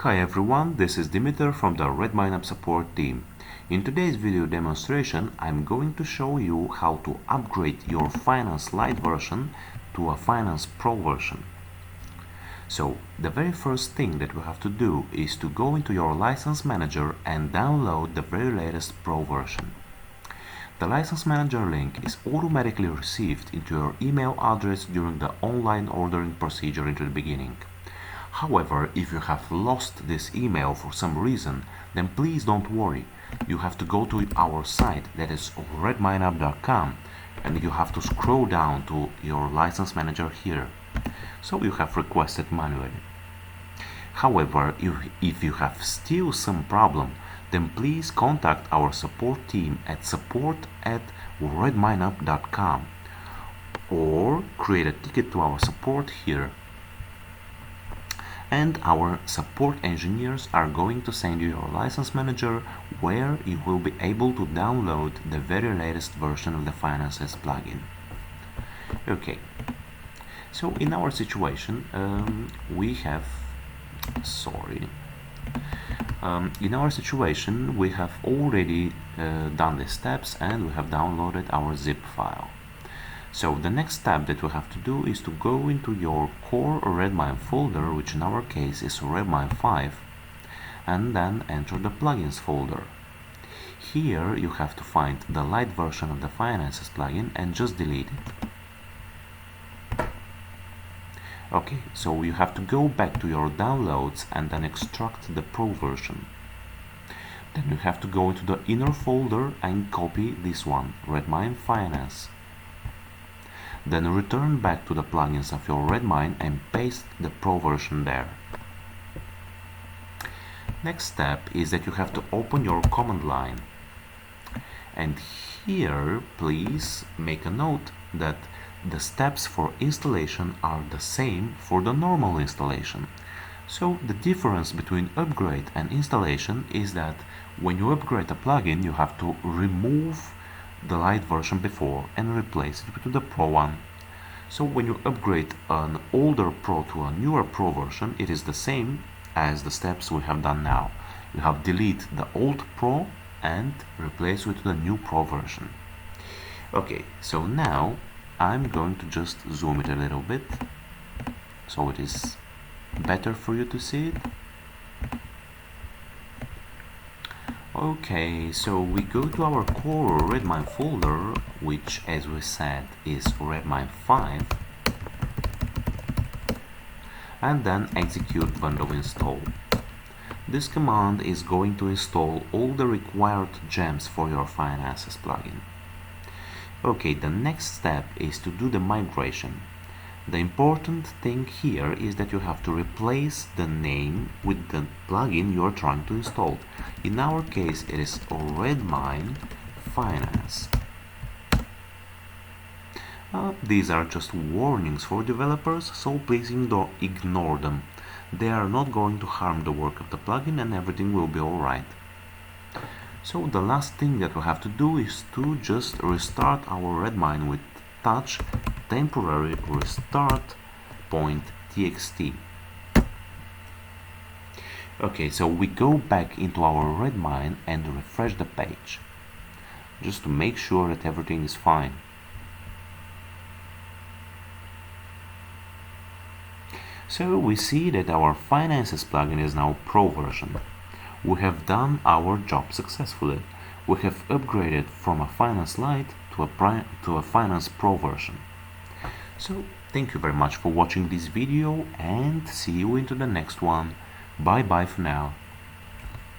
Hi everyone, this is Dimitar from the RedmineUP support team. In today's video demonstration, I'm going to show you how to upgrade your Finance Lite version to a Finance Pro version. So, the very first thing that we have to do is to go into your license manager and download the very latest Pro version. The license manager link is automatically received into your email address during the online ordering procedure into the beginning. However, if you have lost this email for some reason, then please don't worry. You have to go to our site, that is RedmineUp.com, and you have to scroll down to your license manager here. So you have requested manually. However, if you have still some problem, then please contact our support team at support@redmineup.com or create a ticket to our support here. And our support engineers are going to send you your license manager where you will be able to download the very latest version of the Finances plugin. Okay, so in our situation we have already done the steps and we have downloaded our zip file. So the next step that we have to do is to go into your core Redmine folder, which in our case is Redmine 5, and then enter the plugins folder. Here you have to find the Lite version of the Finances plugin and just delete it. Okay, so you have to go back to your downloads and then extract the Pro version. Then you have to go into the inner folder and copy this one, Redmine Finance. Then return back to the plugins of your Redmine and paste the Pro version there. Next step is that you have to open your command line. And here, please make a note that the steps for installation are the same for the normal installation. So the difference between upgrade and installation is that when you upgrade a plugin, you have to remove the Lite version before and replace it with the Pro one. So when you upgrade an older Pro to a newer Pro version, it is the same as the steps we have done now. You have delete the old Pro and replace with the new Pro version. Okay, so now I'm going to just zoom it a little bit so it is better for you to see it. Okay, so we go to our core Redmine folder, which as we said is Redmine 5, and then execute bundle install. This command is going to install all the required gems for your Finances plugin. Okay, the next step is to do the migration. The important thing here is that you have to replace the name with the plugin you are trying to install. In our case, it is Redmine Finance. These are just warnings for developers, so please ignore them. They are not going to harm the work of the plugin and everything will be alright. So the last thing that we have to do is to just restart our Redmine with touch temporary restart .txt. Okay, so we go back into our Redmine and refresh the page just to make sure that everything is fine. So we see that our Finances plugin is now Pro version. We have done our job successfully. We have upgraded from a Finance Lite to a Finance Pro version. So thank you very much for watching this video and see you into the next one. Bye bye for now.